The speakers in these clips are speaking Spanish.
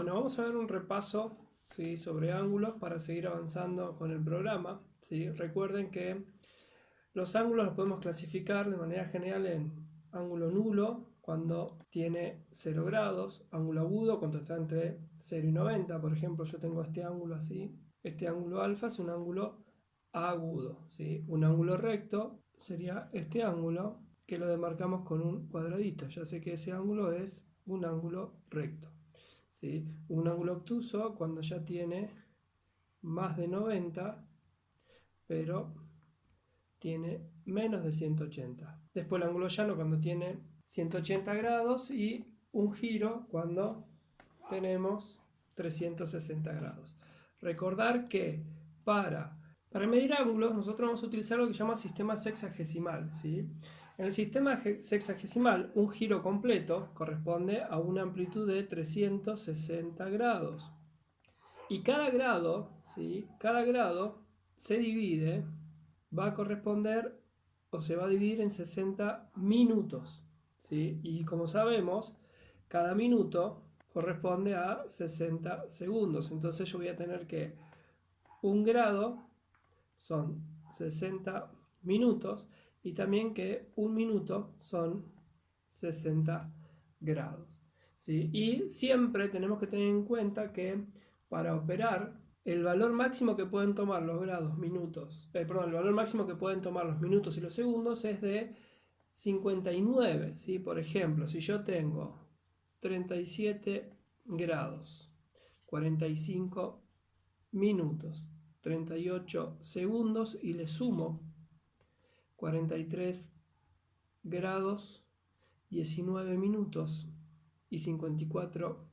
Bueno, vamos a ver un repaso, ¿sí?, sobre ángulos para seguir avanzando con el programa, ¿sí? Recuerden que los ángulos los podemos clasificar de manera general en ángulo nulo cuando tiene 0 grados, ángulo agudo cuando está entre 0 y 90. Por ejemplo, yo tengo este ángulo así. Este ángulo alfa es un ángulo agudo, ¿sí? Un ángulo recto sería este ángulo que lo demarcamos con un cuadradito. Ya sé que ese ángulo es un ángulo recto, ¿sí? Un ángulo obtuso cuando ya tiene más de 90, pero tiene menos de 180. Después el ángulo llano cuando tiene 180 grados y un giro cuando tenemos 360 grados. Recordar que para medir ángulos nosotros vamos a utilizar lo que se llama sistema sexagesimal, ¿sí? En el sistema sexagesimal un giro completo corresponde a una amplitud de 360 grados. Y cada grado, ¿sí?, cada grado se divide, va a corresponder o se va a dividir en 60 minutos, ¿sí? Y como sabemos, cada minuto corresponde a 60 segundos. Entonces yo voy a tener que un grado son 60 minutos y también que un minuto son 60 grados, ¿sí? Y siempre tenemos que tener en cuenta que para operar el valor máximo que pueden tomar los grados, minutos, el valor máximo que pueden tomar los minutos y los segundos es de 59, ¿sí? Por ejemplo, si yo tengo 37 grados, 45 minutos, 38 segundos y le sumo 43 grados, 19 minutos y 54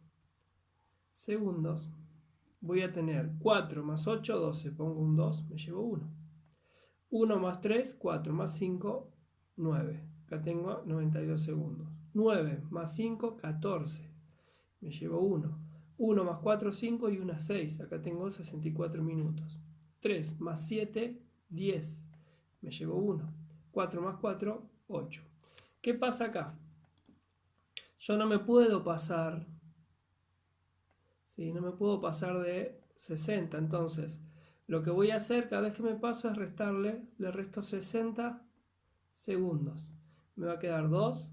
segundos, voy a tener 4 más 8, 12, pongo un 2, me llevo 1. 1 más 3, 4 más 5, 9. Acá tengo 92 segundos. 9 más 5, 14. Me llevo 1. 1 más 4, 5 y 1, 6. Acá tengo 64 minutos. 3 más 7, 10. Me llevo 1. 4 más 4, 8. ¿Qué pasa acá? Yo no me puedo pasar, ¿sí?, no me puedo pasar de 60. Entonces, lo que voy a hacer cada vez que me paso es le resto 60 segundos. Me va a quedar 2,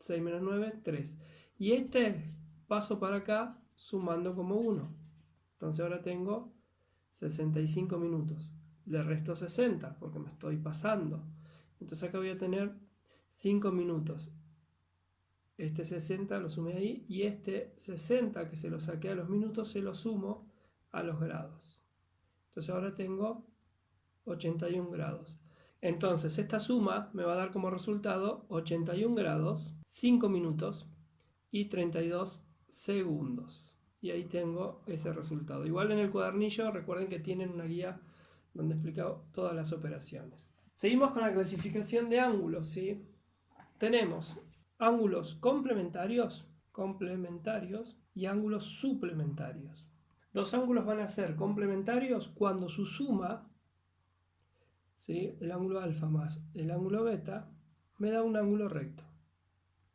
6 menos 9, 3. Y este paso para acá sumando como 1. Entonces ahora tengo 65 minutos. Le resto 60 porque me estoy pasando. Entonces acá voy a tener 5 minutos. Este 60 lo sumé ahí y este 60 que se lo saqué a los minutos se lo sumo a los grados. Entonces ahora tengo 81 grados. Entonces esta suma me va a dar como resultado 81 grados, 5 minutos y 32 segundos. Y ahí tengo ese resultado. Igual en el cuadernillo recuerden que tienen una guía donde he explicado todas las operaciones. Seguimos con la clasificación de ángulos, ¿sí? Tenemos ángulos complementarios y ángulos suplementarios. Dos ángulos van a ser complementarios cuando su suma, ¿sí?, el ángulo alfa más el ángulo beta, me da un ángulo recto.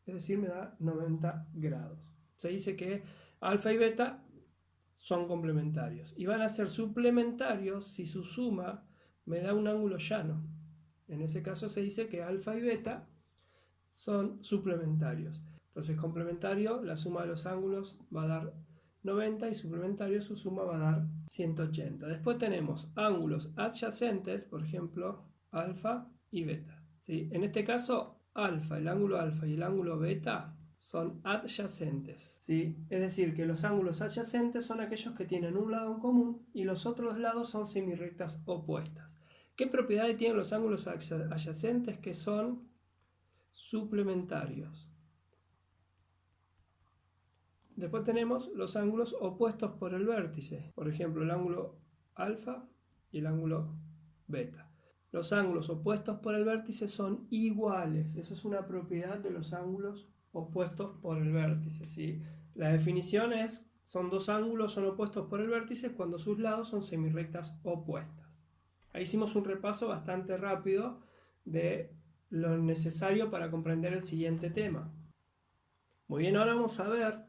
Es decir, me da 90 grados. Se dice que alfa y beta son complementarios. Y van a ser suplementarios si su suma me da un ángulo llano. En ese caso se dice que alfa y beta son suplementarios. Entonces complementario, la suma de los ángulos va a dar 90 y suplementario su suma va a dar 180. Después tenemos ángulos adyacentes, por ejemplo, alfa y beta, ¿sí? En este caso, el ángulo alfa y el ángulo beta son adyacentes, ¿sí? Es decir, que los ángulos adyacentes son aquellos que tienen un lado en común y los otros lados son semirrectas opuestas. ¿Qué propiedades tienen los ángulos adyacentes? Que son suplementarios. Después tenemos los ángulos opuestos por el vértice, por ejemplo el ángulo alfa y el ángulo beta. Los ángulos opuestos por el vértice son iguales. Eso es una propiedad de los ángulos opuestos por el vértice, ¿sí? La definición es, son dos ángulos, son opuestos por el vértice cuando sus lados son semirrectas opuestas. Ahí hicimos un repaso bastante rápido de lo necesario para comprender el siguiente tema. Muy bien, ahora vamos a ver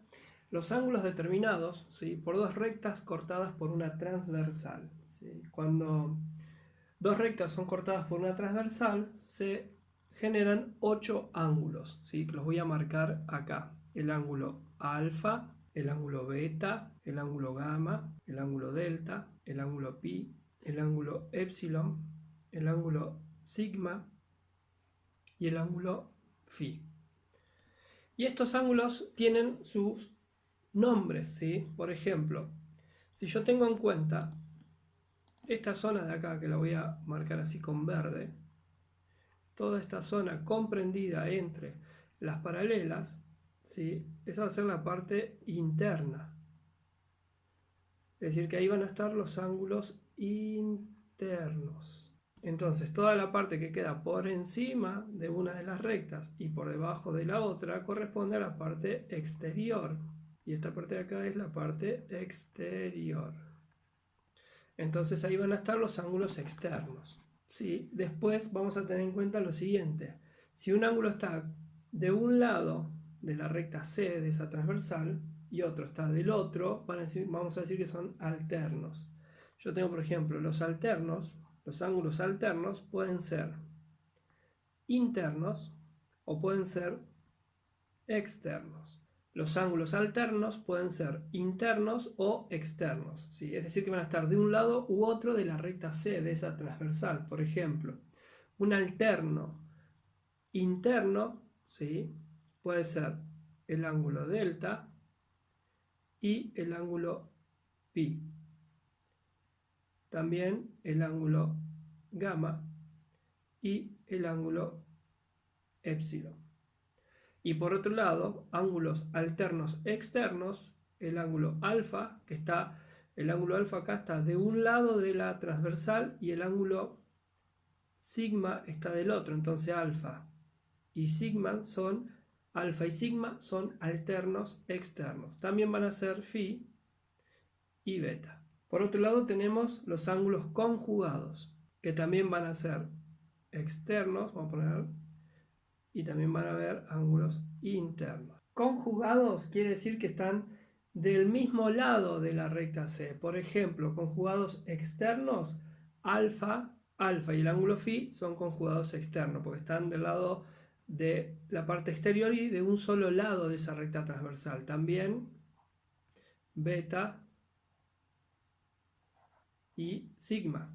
los ángulos determinados, ¿sí?, por dos rectas cortadas por una transversal, ¿sí? Cuando dos rectas son cortadas por una transversal, se generan 8 ángulos, ¿sí?, que los voy a marcar acá. El ángulo alfa, el ángulo beta, el ángulo gamma, el ángulo delta, el ángulo pi, el ángulo epsilon, el ángulo sigma y el ángulo phi. Y estos ángulos tienen sus nombres, ¿sí? Por ejemplo, si yo tengo en cuenta esta zona de acá, que la voy a marcar así con verde, toda esta zona comprendida entre las paralelas, ¿sí?, esa va a ser la parte interna. Es decir, que ahí van a estar los ángulos internos. Entonces, toda la parte que queda por encima de una de las rectas y por debajo de la otra corresponde a la parte exterior. Y esta parte de acá es la parte exterior. Entonces ahí van a estar los ángulos externos, ¿sí? Después vamos a tener en cuenta lo siguiente. Si un ángulo está de un lado de la recta C de esa transversal y otro está del otro, vamos a decir que son alternos. Yo tengo, por ejemplo, los ángulos alternos pueden ser internos o pueden ser externos. Los ángulos alternos pueden ser internos o externos, ¿sí? Es decir, que van a estar de un lado u otro de la recta C de esa transversal. Por ejemplo, un alterno interno, ¿sí?, puede ser el ángulo delta y el ángulo pi. También el ángulo gamma y el ángulo epsilon. Y por otro lado, ángulos alternos externos, el ángulo alfa, el ángulo alfa acá está de un lado de la transversal y el ángulo sigma está del otro. Entonces alfa y sigma son alternos externos. También van a ser phi y beta. Por otro lado tenemos los ángulos conjugados, que también van a ser externos, vamos a poner, y también van a haber ángulos internos. Conjugados quiere decir que están del mismo lado de la recta C. Por ejemplo, conjugados externos, alfa y el ángulo phi son conjugados externos, porque están del lado de la parte exterior y de un solo lado de esa recta transversal. También beta y sigma.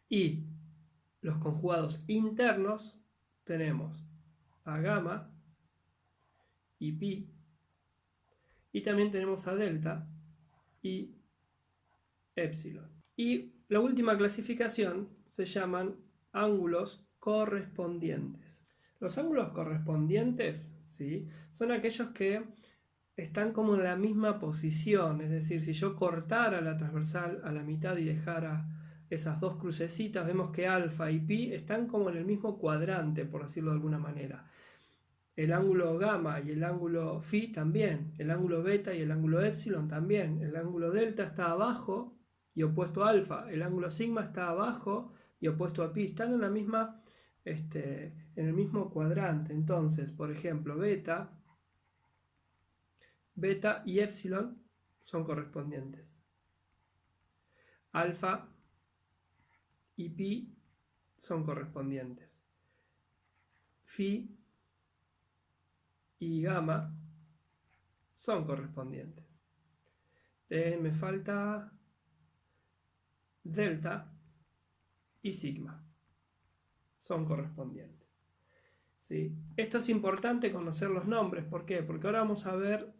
Y los conjugados internos tenemos a gamma y pi, y también tenemos a delta y epsilon. Y la última clasificación se llaman ángulos correspondientes. Los ángulos correspondientes, ¿sí?, son aquellos que están como en la misma posición. Es decir, si yo cortara la transversal a la mitad y dejara esas dos crucecitas, vemos que alfa y pi están como en el mismo cuadrante, por decirlo de alguna manera. El ángulo gamma y el ángulo phi también, el ángulo beta y el ángulo epsilon también, el ángulo delta está abajo y opuesto a alfa, el ángulo sigma está abajo y opuesto a pi, están en la misma, en el mismo cuadrante. Entonces, por ejemplo, beta y epsilon son correspondientes. Alfa y pi son correspondientes. Phi y gamma son correspondientes. Me falta delta y sigma. Son correspondientes, ¿sí? Esto es importante conocer los nombres. ¿Por qué? Porque ahora vamos a ver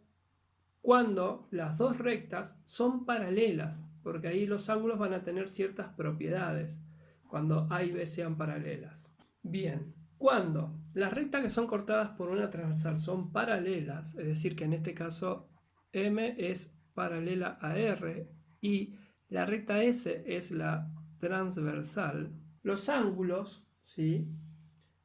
cuando las dos rectas son paralelas, porque ahí los ángulos van a tener ciertas propiedades cuando A y B sean paralelas. Bien, cuando las rectas que son cortadas por una transversal son paralelas, es decir, que en este caso M es paralela a R y la recta S es la transversal, los ángulos, ¿sí?,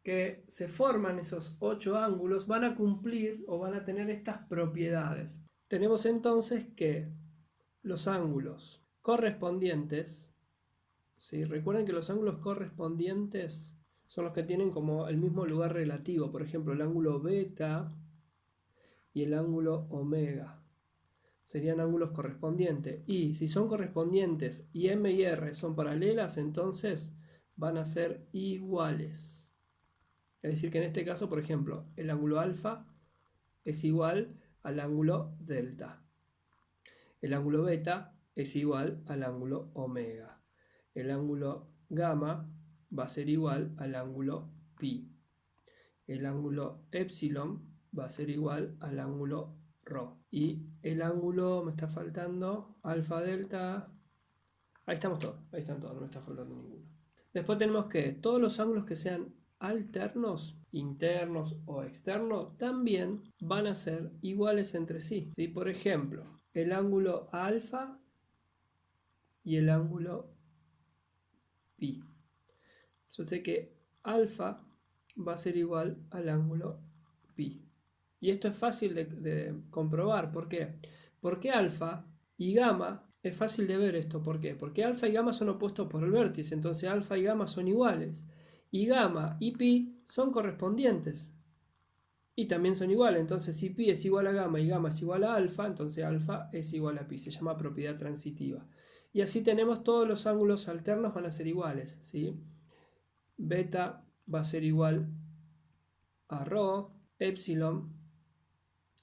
que se forman, esos 8 ángulos, van a cumplir o van a tener estas propiedades. Tenemos entonces que los ángulos correspondientes, ¿sí?, recuerden que los ángulos correspondientes son los que tienen como el mismo lugar relativo. Por ejemplo, el ángulo beta y el ángulo omega. Serían ángulos correspondientes. Y si son correspondientes y M y R son paralelas, entonces van a ser iguales. Es decir, que en este caso, por ejemplo, el ángulo alfa es igual al ángulo delta. El ángulo beta es igual al ángulo omega. El ángulo gamma va a ser igual al ángulo pi. El ángulo epsilon va a ser igual al ángulo rho. Y el ángulo, me está faltando, alfa, delta. Ahí estamos todos, ahí están todos, no me está faltando ninguno. Después tenemos que todos los ángulos que sean alternos, internos o externos, también van a ser iguales entre sí. ¿Sí? Por ejemplo, el ángulo alfa y el ángulo pi. Yo sé que alfa va a ser igual al ángulo pi. Y esto es fácil de comprobar. ¿Por qué? Porque alfa y gamma es fácil de ver esto. ¿Por qué? Porque alfa y gamma son opuestos por el vértice. Entonces alfa y gamma son iguales. Y gamma y pi son correspondientes. Y también son iguales. Entonces si pi es igual a gamma y gamma es igual a alfa, entonces alfa es igual a pi. Se llama propiedad transitiva. Y así tenemos todos los ángulos alternos van a ser iguales. ¿Sí? Beta va a ser igual a rho. Epsilon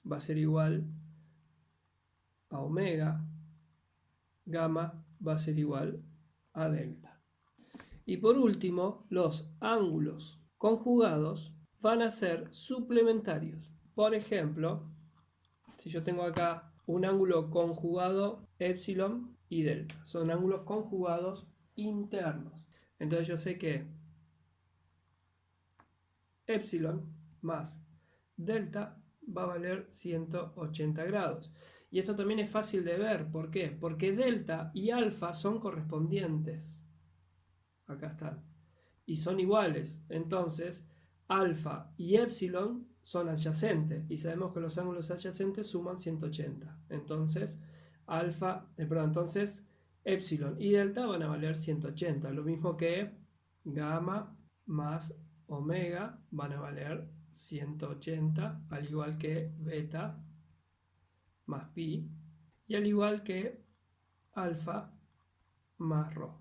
va a ser igual a omega. Gamma va a ser igual a delta. Y por último, los ángulos conjugados van a ser suplementarios. Por ejemplo, si yo tengo acá un ángulo conjugado epsilon y delta, son ángulos conjugados internos. Entonces yo sé que epsilon más delta va a valer 180 grados. Y esto también es fácil de ver. ¿Por qué? Porque delta y alfa son correspondientes. Acá están. Y son iguales. Entonces, alfa y epsilon son adyacentes. Y sabemos que los ángulos adyacentes suman 180. Entonces, entonces epsilon y delta van a valer 180. Lo mismo que gamma más omega van a valer 180, al igual que beta más pi, y al igual que alfa más rho.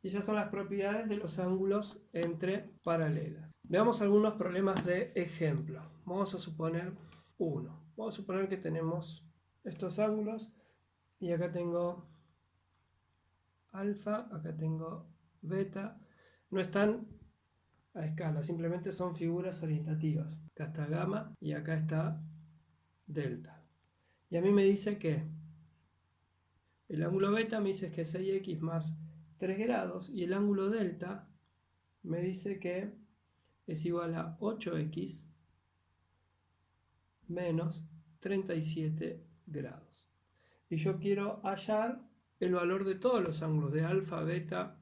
Y esas son las propiedades de los ángulos entre paralelas. Veamos algunos problemas de ejemplo. Vamos a suponer uno. Vamos a suponer que tenemos estos ángulos y acá tengo alfa, acá tengo beta. No están a escala, simplemente son figuras orientativas. Acá está gamma y acá está delta. Y a mí me dice que el ángulo beta me dice que es 6x más 3 grados y el ángulo delta me dice que es igual a 8x menos 37 grados. Y yo quiero hallar el valor de todos los ángulos de alfa, beta,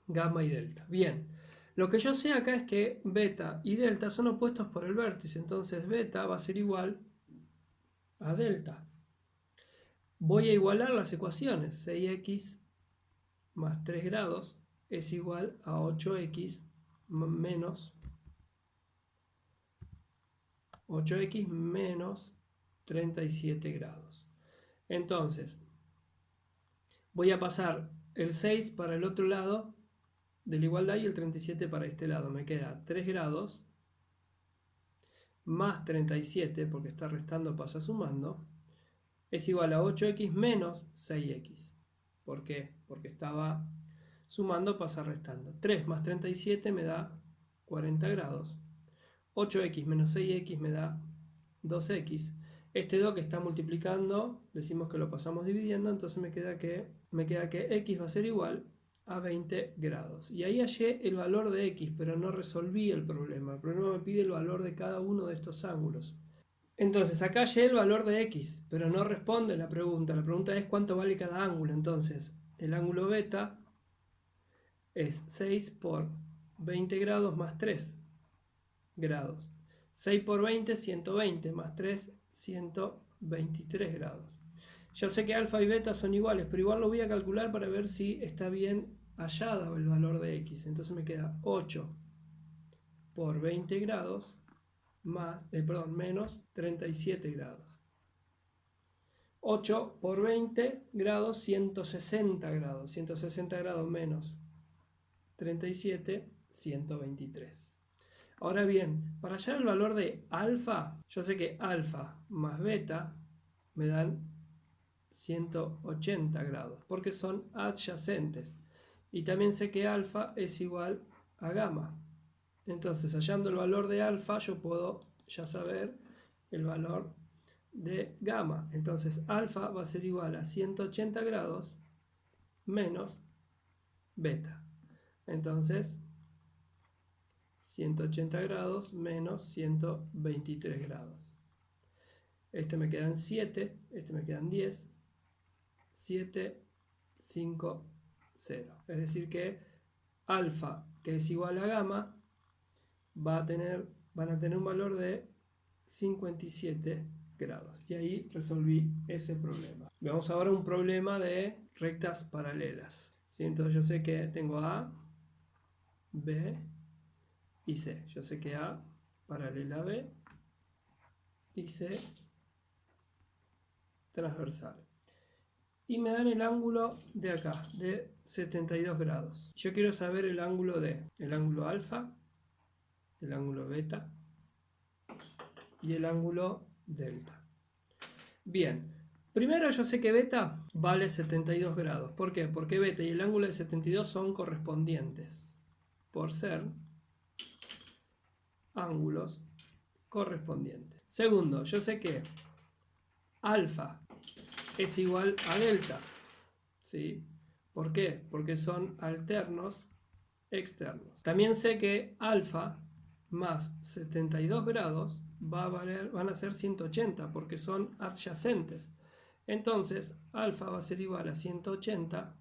gamma y delta. Bien, lo que yo sé acá es que beta y delta son opuestos por el vértice, entonces beta va a ser igual a delta. Voy a igualar las ecuaciones. 6x más 3 grados es igual a 8x menos 37 grados. Entonces, voy a pasar el 6 para el otro lado de la igualdad y el 37 para este lado. Me queda 3 grados más 37, porque está restando, pasa sumando, es igual a 8x menos 6x. ¿Por qué? Porque estaba sumando, pasa restando. 3 más 37 me da 40 grados. 8x menos 6x me da 2x. Este 2 que está multiplicando, decimos que lo pasamos dividiendo, entonces me queda que x va a ser igual a 20 grados. Y ahí hallé el valor de x, pero no resolví el problema. El problema me pide el valor de cada uno de estos ángulos. Entonces acá hallé el valor de x, pero no responde la pregunta. La pregunta es cuánto vale cada ángulo. Entonces el ángulo beta es 6 por 20 grados más 3 grados. 6 por 20, 120, más 3, 123 grados. Yo sé que alfa y beta son iguales, pero igual lo voy a calcular para ver si está bien hallado el valor de x. Entonces me queda 8 por 20 grados menos 37 grados. 8 por 20 grados, 160 grados. 160 grados menos 37, 123. Ahora bien, para hallar el valor de alfa, yo sé que alfa más beta me dan 180 grados, porque son adyacentes. Y también sé que alfa es igual a gamma. Entonces, hallando el valor de alfa, yo puedo ya saber el valor de gamma. Entonces, alfa va a ser igual a 180 grados menos beta. Entonces, 180 grados menos 123 grados. Este me quedan 7, este me quedan 10, 7, 5, 0. Es decir que alfa, que es igual a gamma, van a tener un valor de 57 grados. Y ahí resolví ese problema. Veamos ahora un problema de rectas paralelas. ¿Sí? Entonces yo sé que tengo A, B y C. Yo sé que A paralela a B y C transversal. Y me dan el ángulo de acá, de 72 grados. Yo quiero saber el ángulo D, el ángulo alfa, el ángulo beta y el ángulo delta. Bien, primero yo sé que beta vale 72 grados. ¿Por qué? Porque beta y el ángulo de 72 son correspondientes, por ser ángulos correspondientes. Segundo, yo sé que alfa es igual a delta. ¿Sí? ¿Por qué? Porque son alternos externos. También sé que alfa más 72 grados van a ser 180 porque son adyacentes. Entonces, alfa va a ser igual a 180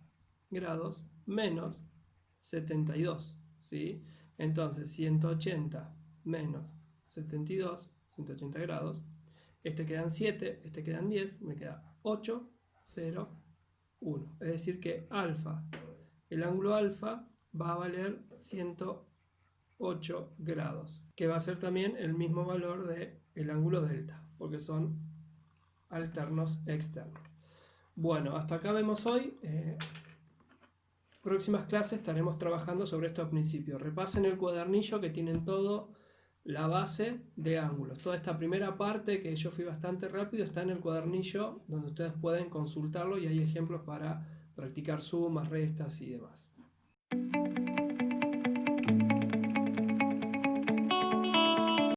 grados menos 72. ¿Sí? Entonces, 180 menos 72, 180 grados. Este quedan 7, este quedan 10, me queda 8, 0, 1. Es decir que alfa, el ángulo alfa va a valer 108 grados, que va a ser también el mismo valor del ángulo delta, porque son alternos externos. Bueno, hasta acá vemos hoy. Próximas clases estaremos trabajando sobre estos principios. Repasen el cuadernillo que tienen todo la base de ángulos. Toda esta primera parte, que yo fui bastante rápido, está en el cuadernillo donde ustedes pueden consultarlo y hay ejemplos para practicar sumas, restas y demás.